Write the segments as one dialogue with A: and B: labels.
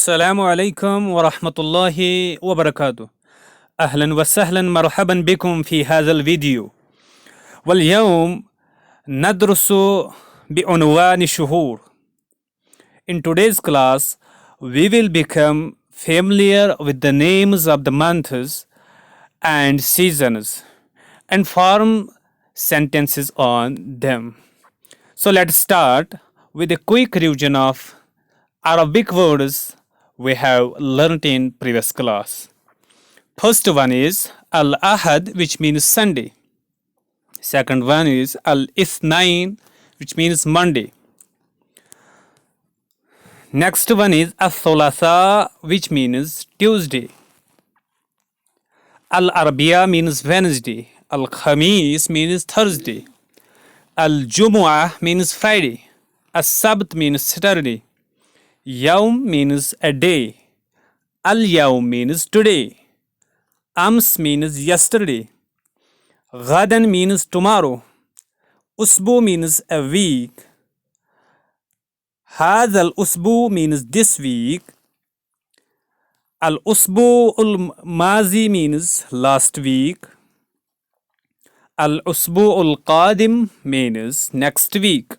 A: السلام عليكم ورحمة الله وبركاته. أهلا وسهلا مرحبا بكم في هذا الفيديو. واليوم ندرس بعنوان الشهور. In today's class, we will become familiar with the names of the months and seasons and form sentences on them. So let's start with a quick revision of Arabic words we have learnt in previous class. First one is Al-Ahad, which means Sunday. Second one is Al-Ithnain, which means Monday. Next one is Al-Thulatha, which means Tuesday. Al-Arbiya means Wednesday. Al-Khamis means Thursday. Al-Jumu'ah means Friday. As-Sabt means Saturday. Yawm means a day. Al-Yawm means today. Ams means yesterday. Ghadan means tomorrow. Usbu means a week. Hadha al-usbu means this week. Al-usbu al-mazi means last week. Al-usbu al-qadim means next week,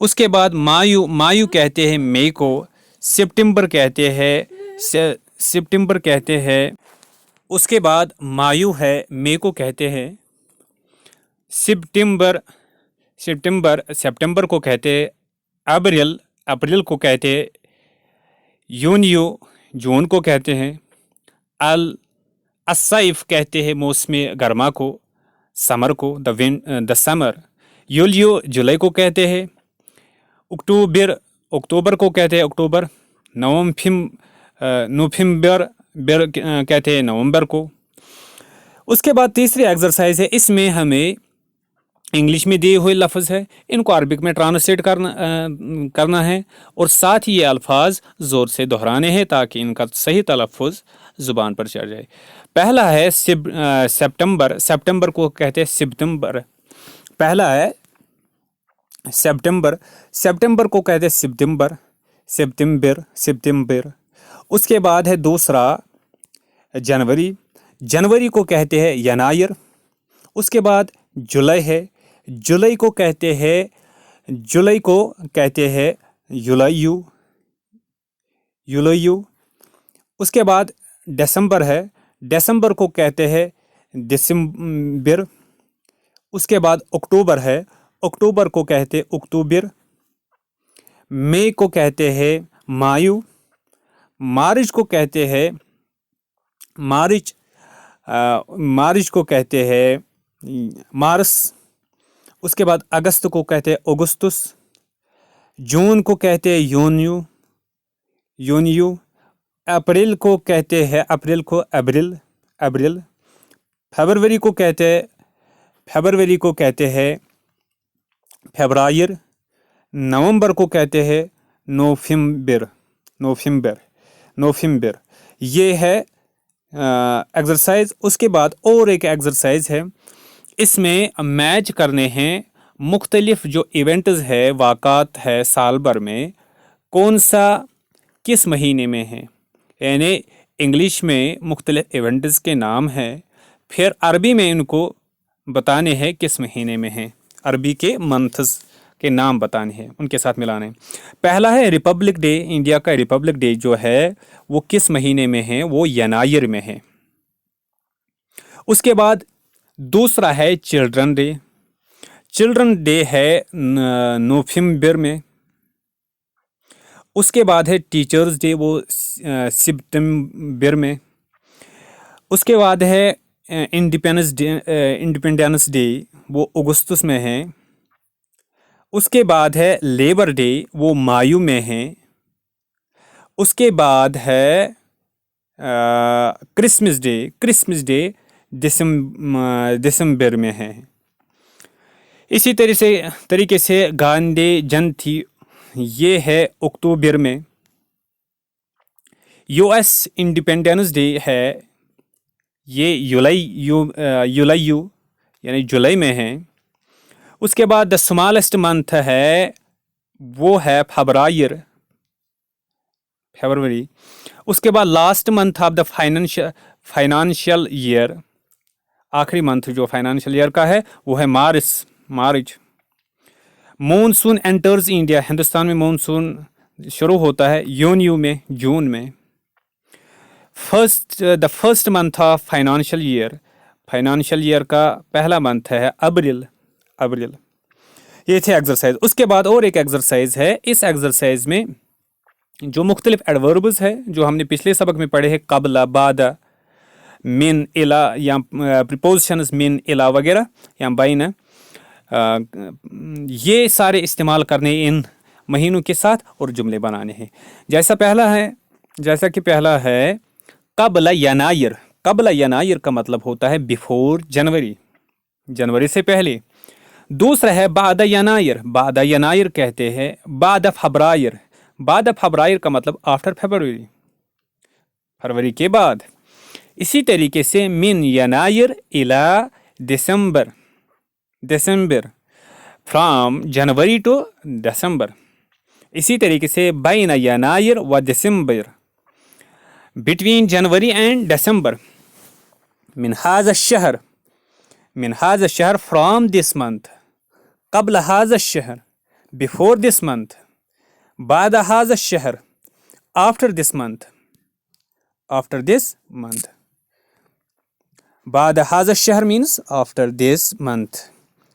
A: اس کے بعد مایو کہتے ہیں مئی کو، September کہتے ہیں اس کے بعد مایو ہے، مئی کو کہتے ہیں سپٹمبر کو کہتے ہیں اپریل کو کہتے ہیں یونیو، جون کو کہتے ہیں الصیف کہتے ہیں موسم گرما کو، سمر کو، دا سمر، یولیو جولائی کو کہتے ہیں، اکتوبر کو کہتے ہیں اکتوبر، نوفمبر کہتے ہیں نومبر کو۔ اس کے بعد تیسری ایکسرسائز ہے، اس میں ہمیں انگلش میں دیے ہوئے لفظ ہے، ان کو عربک میں ٹرانسلیٹ کرنا ہے، اور ساتھ ہی یہ الفاظ زور سے دہرانے ہیں تاکہ ان کا صحیح تلفظ زبان پر چڑھ جائے۔ پہلا ہے سپٹمبر کو کہتے ہیں سپتمبر، پہلا ہے سپٹمبر کو کہتے ہیں سپتمبر۔ اس کے بعد ہے دوسرا جنوری کو کہتے ہیں ینایر۔ اس کے بعد جولائی ہے، جولائی کو کہتے ہیں یولیو۔ اس کے بعد دسمبر ہے، دسمبر کو کہتے ہیں دسمبر۔ اس کے بعد اکتوبر ہے، اکتوبر کو کہتے ہیں اکتوبر۔ مئی کو کہتے ہیں مایو، مارچ کو کہتے ہیں مارس۔ اس کے بعد اگست کو کہتے ہیں اگستس، جون کو کہتے ہیں یونیو، اپریل کو کہتے ہیں ابریل، فروری کو کہتے ہیں فبرایر، نومبر کو کہتے ہیں نوفمبر۔ یہ ہے ایکسرسائز۔ اس کے بعد اور ایک ایکسرسائز ہے، اس میں میچ کرنے ہیں مختلف جو ایونٹز ہے، واقعات ہے سال بھر میں، کون سا کس مہینے میں ہے، یعنی انگلش میں مختلف ایونٹز کے نام ہیں، پھر عربی میں ان کو بتانے ہیں کس مہینے میں ہیں، عربی کے منتھز کے نام بتانے ہیں، ان کے ساتھ ملانے ہیں۔ پہلا ہے ریپبلک ڈے، انڈیا کا ریپبلک ڈے جو ہے وہ کس مہینے میں ہے، وہ ینایر میں ہے۔ اس کے بعد دوسرا ہے چلڈرن ڈے ہے نوفمبر میں۔ اس کے بعد ہے ٹیچرز ڈے، وہ سپتمبر میں۔ اس کے بعد ہے انڈیپینڈنس ڈے، وہ اگستس میں ہے۔ اس کے بعد ہے لیبر ڈے، وہ مایو میں ہے۔ اس کے بعد ہے کرسمس ڈے دسمبر میں ہے۔ اسی طریقے سے گاندھی جینتی یہ ہے اکتوبر میں۔ US انڈیپینڈنس ڈے ہے، یہ یولیو یعنی جولائی میں ہے۔ اس کے بعد دا اسمالسٹ منتھ ہے، وہ ہے فروری۔ اس کے بعد last month of the financial year, آخری منتھ جو فائنانشیل ایئر کا ہے وہ ہے March. Monsoon enters India, Hindustan میں مونسون شروع ہوتا ہے جون میں۔ The first month of financial year کا پہلا منتھ ہے اپریل۔ یہ تھے ایکسرسائز۔ اس کے بعد اور ایک ایکسرسائز ہے، اس ایکسرسائز میں جو مختلف ایڈوربز ہے جو ہم نے پچھلے سبق میں پڑھے ہیں، قبل، بعد، من، الا، یا پریپوزیشنز من، الا وغیرہ، یا بین، یہ سارے استعمال کرنے ان مہینوں کے ساتھ اور جملے بنانے ہیں۔ جیسا کہ پہلا ہے قبل ینایر کا مطلب ہوتا ہے بیفور جنوری سے پہلے۔ دوسرا ہے بعد ینایر کہتے ہیں بعد فبرایر کا مطلب آفٹر فروری کے بعد۔ اسی طریقے سے من ینایر الی دسمبر، فرام جنوری ٹو دسمبر۔ اسی طریقے سے بین ینایر و دسمبر، بٹوین جنوری اینڈ دسمبر۔ من هذا الشہر فرام دس منتھ، قبل هذا الشہر، before this month. بعد هذا الشهر, after this month. After this month. بعد هذا الشهر means after this month.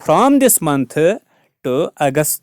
A: from this month to August.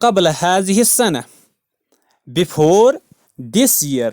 A: قبل هذه السنة, before this year.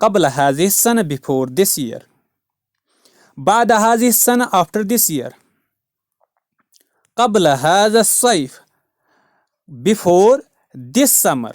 A: قبل هذه السنة, before this year. بعد هذه السنة, after this year. قبل هذا الصيف, before this summer.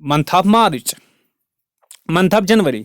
A: month of March, month of January.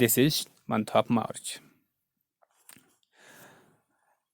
A: this is month of March.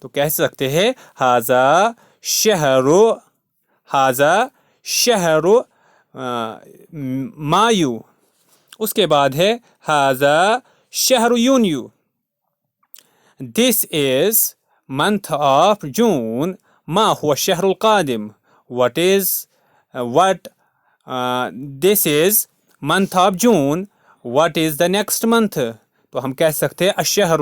A: تو کہہ سکتے ہیں ہاذا شہر مایو. اس کے بعد ہے ہاذا شہر یونیو. دس از month of June. ما هو الشهر القادم. This is month of June. What is the next month? تو ہم کہہ سکتے ہیں الشهر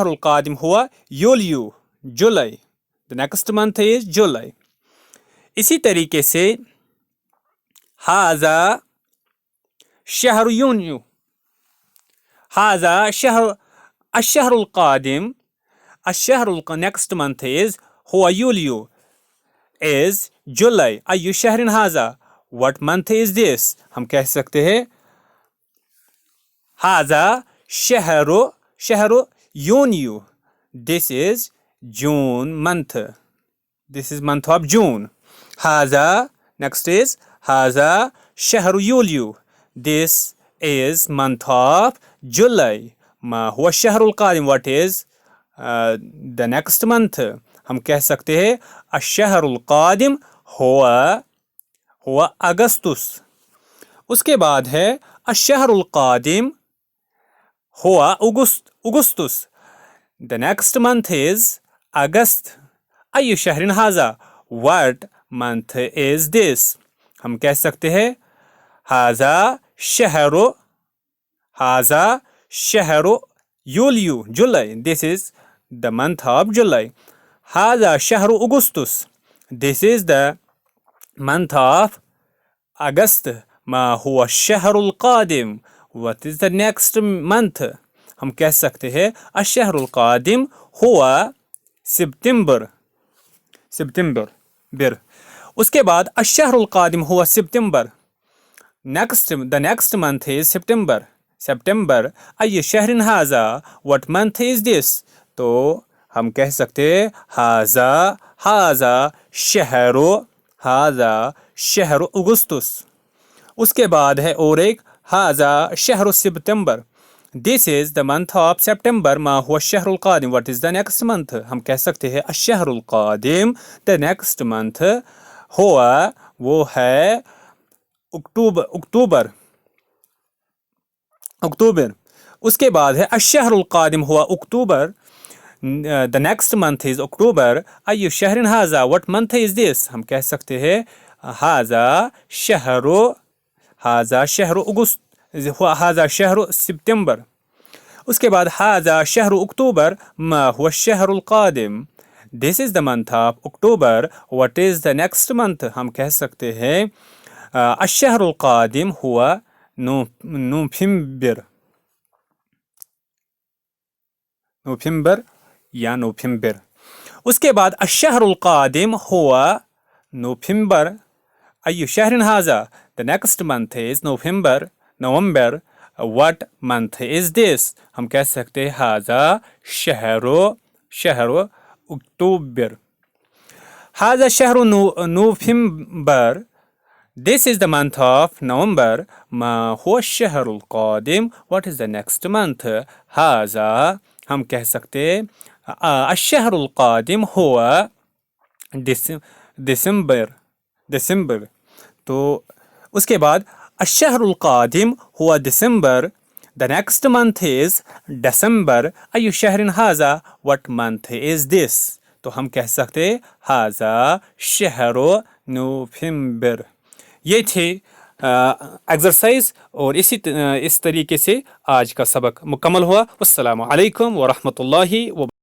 A: القادم هو یولیو, جولائی. The next month is July. اسی طریقے سے ہاذا شہر یونیو. هذا الشهر القادم. next month is هو يوليو, is July. أي شهر هذا? What month is this? ہم کہہ سکتے ہیں هذا شهر يونيو. This is June month. This is month of June. هذا next is هذا شهر يوليو. This is month of July. ما هو الشهر القادم. What is the next month? ہم کہہ سکتے ہیں الشهر القادم هو اگستس. اس کے بعد ہے الشهر القادم هو Augustus. The next month is August. أي شهر هذا? What month is this? ہم کہہ سکتے ہیں هذا شهر یولیو, July. This is the month of July. هذا شهر أغسطس. This is the month of August. ما هو الشهر القادم? What is the next month? ہم کہہ سکتے ہیں الشهر القادم هو سپتمبر. اس کے بعد الشهر القادم هو سپتمبر. The next month is September. أي شهر هذا? What month is this? تو ہم کہہ سکتے ہیں هذا شهر أغسطس. اس کے بعد ہے اور ایک هذا شهر سپتمبر. This is the month of September. ما هو الشهر القادم? What is the next month? ہم کہہ سکتے ہیں الشهر القادم. The next month وہ ہے اکتوبر. اس کے بعد ہے الشهر القادم ہوا اکتوبر. The next month is October. أي شهر هذا? What month is this? ہم کہہ سکتے ہیں هذا شهر أغسطس. هذا شهر سپتمبر. اس کے بعد هذا شهر اکتوبر. ما هو الشهر القادم? This is the month of October. What is the next month? ہم کہہ سکتے ہیں الشهر القادم هو نوفمبر یا نوفمبر. اس کے بعد الشهر القادم هو نوفمبر. أي شهر هذا? The next month is November. What month is this? ہم کہہ سکتے ہیں هذا شهر اکتوبر. هذا شهر November. This is the month of November. ما هو الشهر القادم? What is the next month? هذا ہم کہہ سکتے ہیں الشهر القادم هو دسمبر. تو اس کے بعد الشهر القادم هو دسمبر. The next month is December. أي شهر هذا? What month is this? تو ہم کہہ سکتے ہیں هذا شهر نوفمبر. یہ تھے ایکسرسائز اور اس طریقے سے آج کا سبق مکمل ہوا. السلام علیکم ورحمۃ اللہ وبرکاتہ.